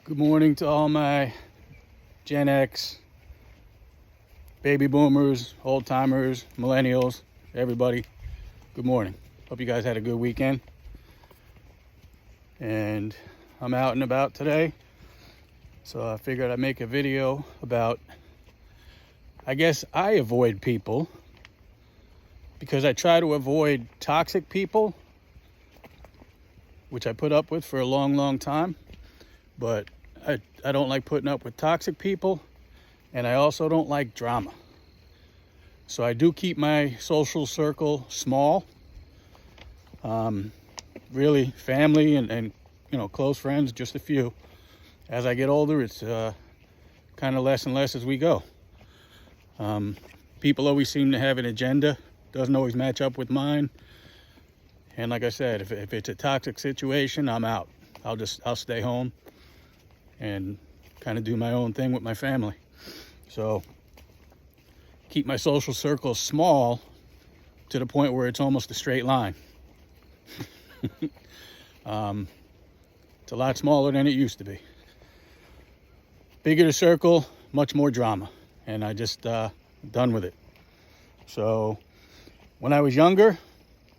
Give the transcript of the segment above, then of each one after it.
Good morning to all my Gen X, baby boomers, old timers, millennials, everybody. Good morning. Hope you guys had a good weekend. And I'm out and about today. So I figured I'd make a video about, I guess I avoid people because I try to avoid toxic people, which I put up with for a long time. But I don't like putting up with toxic people, and I also don't like drama. So I do keep my social circle small. Really family and close friends, just a few. As I get older, it's kind of less and less as we go. People always seem to have an agenda. Doesn't always match up with mine. And like I said, if it's a toxic situation, I'm out. I'll stay home and kind of do my own thing with my family. So keep my social circle small to the point where it's almost a straight line. It's a lot smaller than it used to be. Bigger the circle, much more drama, and I just done with it. So when I was younger,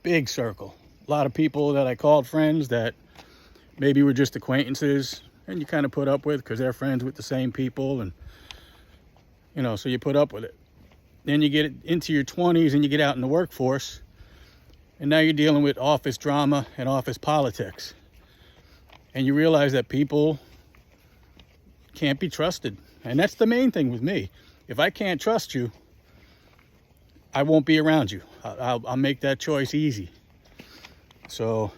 big circle, a lot of people that I called friends that maybe were just acquaintances, and you kind of put up with because they're friends with the same people, and so you put up with it. Then you get into your 20s and you get out in the workforce, and now you're dealing with office drama and office politics, and you realize that people can't be trusted. And that's the main thing with me. If I can't trust you, I won't be around you. I'll make that choice easy. So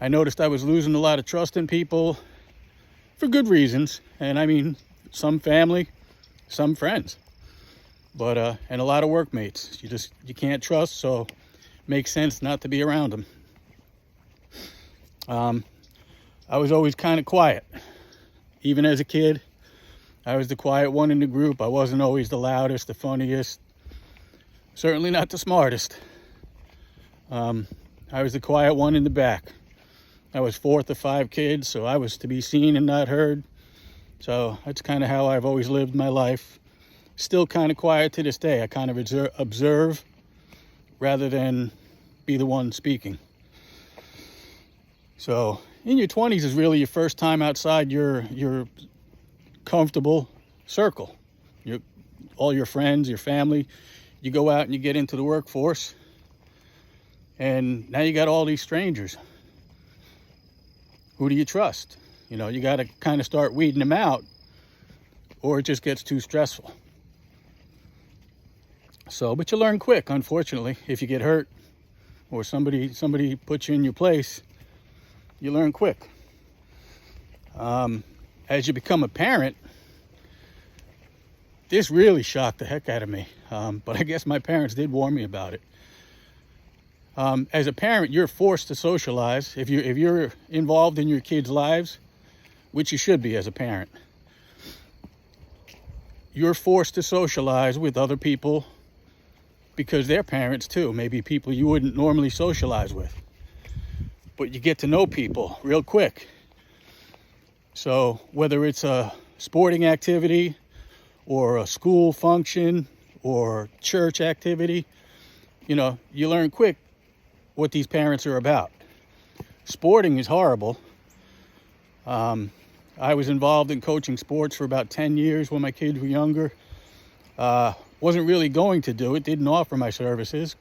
I noticed I was losing a lot of trust in people for good reasons. And I mean, some family, some friends, but and a lot of workmates. You can't trust, so it makes sense not to be around them. I was always kind of quiet. Even as a kid, I was the quiet one in the group. I wasn't always the loudest, the funniest, certainly not the smartest. I was the quiet one in the back. I was fourth of 5 kids, so I was to be seen and not heard. So that's kind of how I've always lived my life. Still kind of quiet to this day. I kind of observe rather than be the one speaking. So in your 20s is really your first time outside your comfortable circle. All your friends, your family. You go out and you get into the workforce, and now you got all these strangers. Who do you trust? You got to kind of start weeding them out, or it just gets too stressful. So, but you learn quick, unfortunately. If you get hurt or somebody puts you in your place, you learn quick. As you become a parent, this really shocked the heck out of me. But I guess my parents did warn me about it. As a parent, you're forced to socialize. If you're involved in your kids' lives, which you should be as a parent, you're forced to socialize with other people because they're parents too. Maybe people you wouldn't normally socialize with. But you get to know people real quick. So whether it's a sporting activity or a school function or church activity, you learn quick what these parents are about. Sporting is horrible. I was involved in coaching sports for about 10 years when my kids were younger. Wasn't really going to do it, didn't offer my services.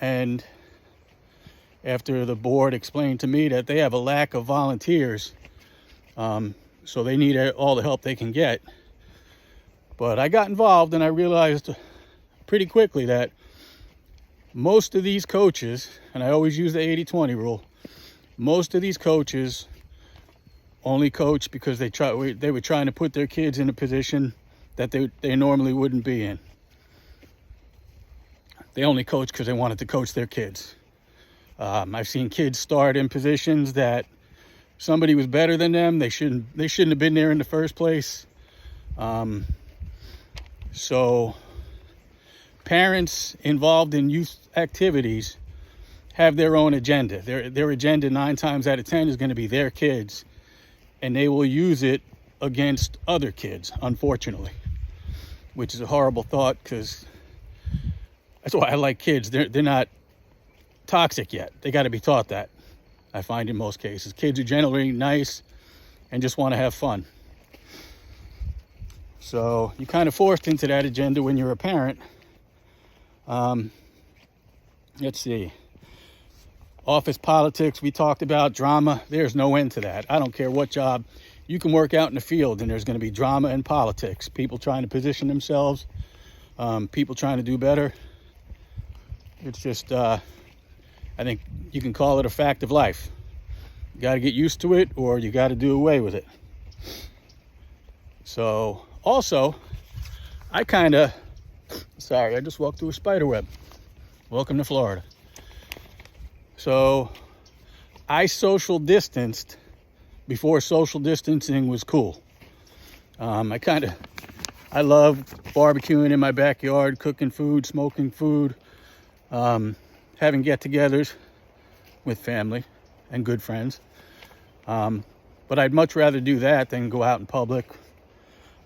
And after the board explained to me that they have a lack of volunteers, so they need all the help they can get. But I got involved and I realized pretty quickly that most of these coaches, and I always use the 80-20 rule, most of these coaches only coach because they were trying to put their kids in a position that they normally wouldn't be in. They only coach because they wanted to coach their kids. I've seen kids start in positions that somebody was better than them. They shouldn't have been there in the first place. So parents involved in youth activities have their own agenda. Their agenda 9 times out of 10 is going to be their kids and they will use it against other kids, unfortunately, which is a horrible thought, because that's why I like kids. They're not toxic yet. They got to be taught that. I find in most cases kids are generally nice and just want to have fun. So you're kind of forced into that agenda when you're a parent. Let's see. Office politics, we talked about. Drama, there's no end to that. I don't care what job. You can work out in the field and there's going to be drama and politics. People trying to position themselves, people trying to do better. It's just, I think you can call it a fact of life. You got to get used to it, or you got to do away with it. So, also, I just walked through a spider web. Welcome to Florida. So, I social distanced before social distancing was cool. I love barbecuing in my backyard, cooking food, smoking food, having get-togethers with family and good friends. But I'd much rather do that than go out in public.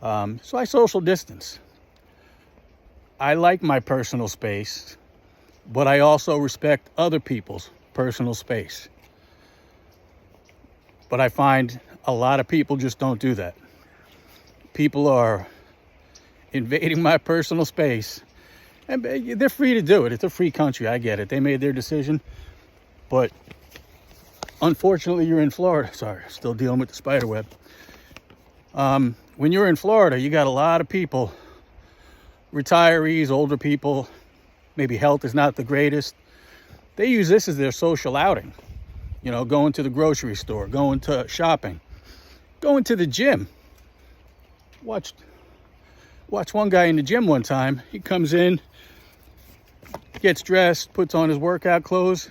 So I social distance. I like my personal space, but I also respect other people's personal space. But I find a lot of people just don't do that. People are invading my personal space, and they're free to do it. It's a free country. I get it. They made their decision. But unfortunately, you're in Florida. Sorry, still dealing with the spider web. When you're in Florida, you got a lot of people, retirees, older people, maybe health is not the greatest. They use this as their social outing. You know, going to the grocery store, going to shopping, going to the gym. Watched one guy in the gym one time. He comes in, gets dressed, puts on his workout clothes,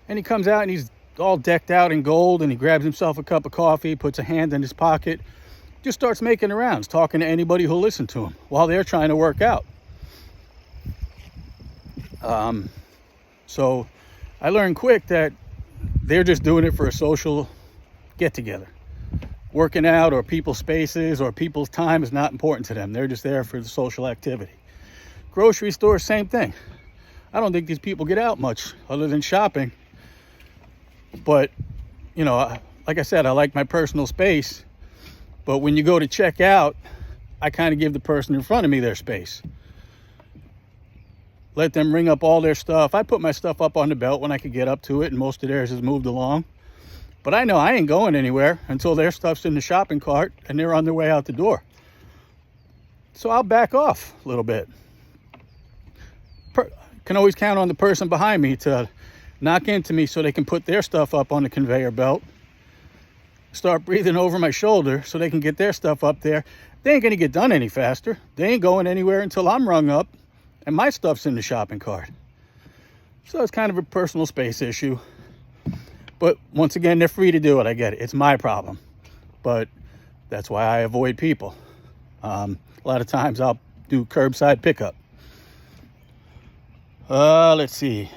and he comes out and he's all decked out in gold, and he grabs himself a cup of coffee, puts a hand in his pocket, just starts making the rounds, talking to anybody who'll listen to him while they're trying to work out. So I learned quick that they're just doing it for a social get-together. Working out or people's spaces or people's time is not important to them. They're just there for the social activity. Grocery store, same thing. I don't think these people get out much other than shopping. But, you know, like I said, I like my personal space. But when you go to check out, I kind of give the person in front of me their space. Let them ring up all their stuff. I put my stuff up on the belt when I could get up to it, and most of theirs has moved along. But I know I ain't going anywhere until their stuff's in the shopping cart and they're on their way out the door. So I'll back off a little bit. Can always count on the person behind me to knock into me so they can put their stuff up on the conveyor belt. Start breathing over my shoulder so they can get their stuff up there. They ain't going to get done any faster. They ain't going anywhere until I'm rung up and my stuff's in the shopping cart. So it's kind of a personal space issue. But once again, they're free to do it. I get it. It's my problem. But that's why I avoid people. A lot of times I'll do curbside pickup. Let's see.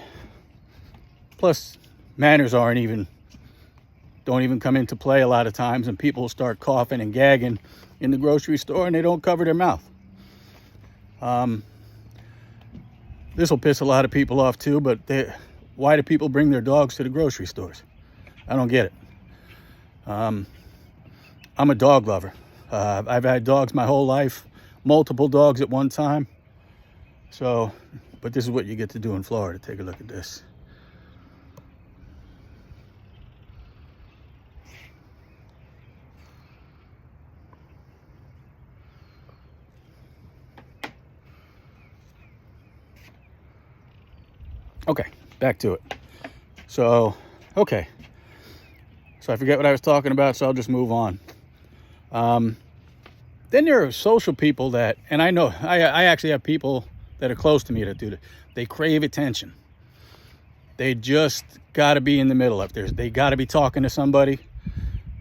Plus, manners don't even come into play a lot of times, and people start coughing and gagging in the grocery store and they don't cover their mouth. This will piss a lot of people off too, but why do people bring their dogs to the grocery stores? I don't get it. I'm a dog lover. I've had dogs my whole life, multiple dogs at one time. So, but this is what you get to do in Florida. Take a look at this. Okay, back to it. So I forget what I was talking about, so I'll just move on. Then there are social people that, and I know, I actually have people that are close to me that do that. They crave attention. They just got to be in the middle of it. They got to be talking to somebody.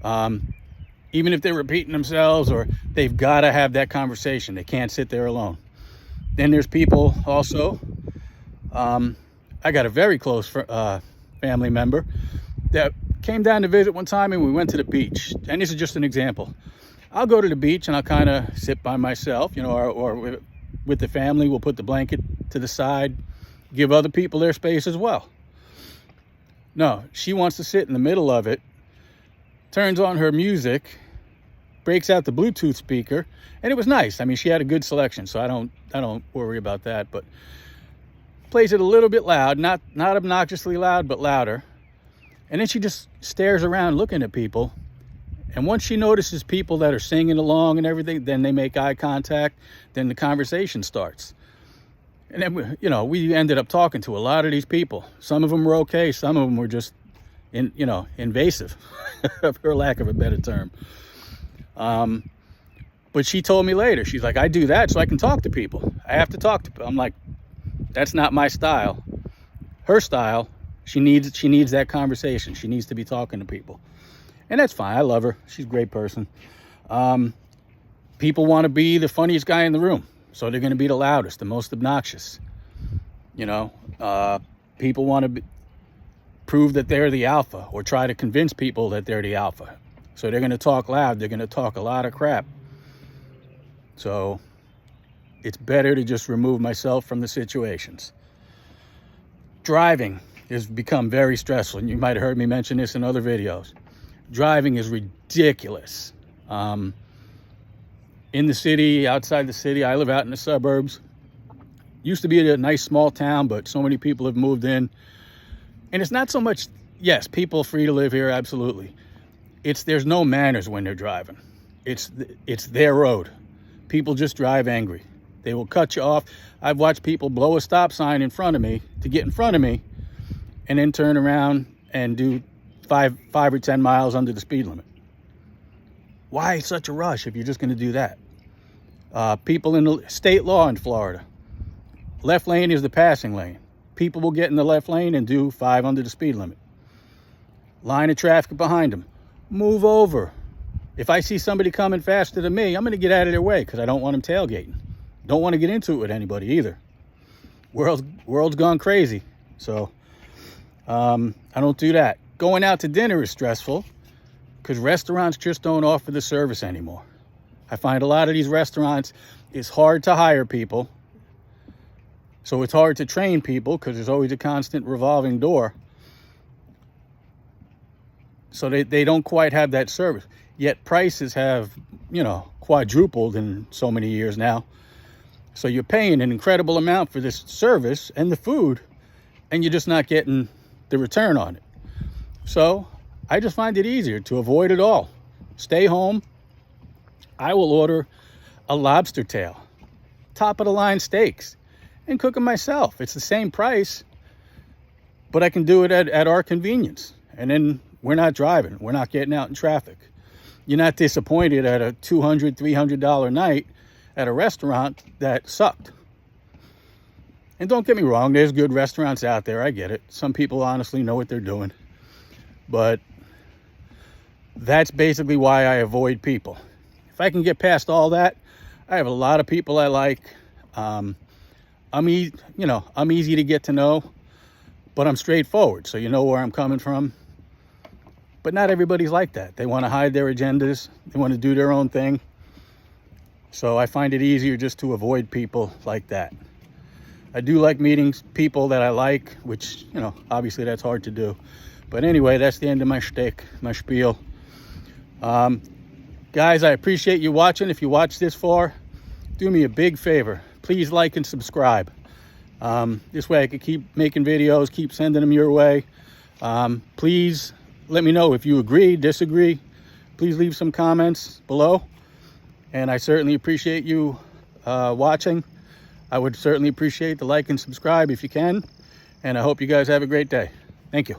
Even if they're repeating themselves, or they've got to have that conversation. They can't sit there alone. Then there's people also, I got a very close family member that came down to visit one time and we went to the beach. And this is just an example. I'll go to the beach and I'll kind of sit by myself, you know, or with the family. We'll put the blanket to the side, give other people their space as well. No, she wants to sit in the middle of it, turns on her music, breaks out the Bluetooth speaker, and it was nice. I mean, she had a good selection, so I don't worry about that, but plays it a little bit loud, not obnoxiously loud, but louder. And then she just stares around looking at people. And once she notices people that are singing along and everything, then they make eye contact, then the conversation starts. And then, you know, we ended up talking to a lot of these people. Some of them were okay. Some of them were just, invasive, for lack of a better term. But she told me later, she's like, I do that so I can talk to people. I have to talk to people. I'm like, that's not my style. Her style, she needs that conversation. She needs to be talking to people. And that's fine. I love her. She's a great person. People want to be the funniest guy in the room. So they're going to be the loudest, the most obnoxious. You know, people want to prove that they're the alpha or try to convince people that they're the alpha. So they're going to talk loud. They're going to talk a lot of crap. So it's better to just remove myself from the situations. Driving has become very stressful. And you might have heard me mention this in other videos. Driving is ridiculous. In the city, outside the city, I live out in the suburbs. Used to be a nice small town, but so many people have moved in. And it's not so much, yes, people are free to live here, absolutely. There's no manners when they're driving. It's their road. People just drive angry. They will cut you off. I've watched people blow a stop sign in front of me to get in front of me and then turn around and do 5 or 10 miles under the speed limit. Why such a rush if you're just going to do that? People in the state law in Florida, left lane is the passing lane. People will get in the left lane and do 5 under the speed limit. Line of traffic behind them. Move over. If I see somebody coming faster than me, I'm going to get out of their way because I don't want them tailgating. Don't want to get into it with anybody either. World's gone crazy. So I don't do that. Going out to dinner is stressful because restaurants just don't offer the service anymore. I find a lot of these restaurants, it's hard to hire people. So it's hard to train people because there's always a constant revolving door. So they don't quite have that service. Yet prices have, quadrupled in so many years now. So you're paying an incredible amount for this service and the food, and you're just not getting the return on it. So I just find it easier to avoid it all. Stay home. I will order a lobster tail, top of the line steaks, and cook them myself. It's the same price, but I can do it at our convenience. And then we're not driving. We're not getting out in traffic. You're not disappointed at a $200, $300 night at a restaurant that sucked. And don't get me wrong, there's good restaurants out there. I get it. Some people honestly know what they're doing. But that's basically why I avoid people. If I can get past all that, I have a lot of people I like. I'm easy to get to know, but I'm straightforward, so you know where I'm coming from. But not everybody's like that. They want to hide their agendas. They want to do their own thing. So I find it easier just to avoid people like that. I do like meeting people that I like, which, obviously that's hard to do. But anyway, that's the end of my shtick, my spiel. Guys, I appreciate you watching. If you watched this far, do me a big favor. Please like and subscribe. This way I could keep making videos, keep sending them your way. Please let me know if you agree, disagree. Please leave some comments below. And I certainly appreciate you watching. I would certainly appreciate the like and subscribe if you can. And I hope you guys have a great day. Thank you.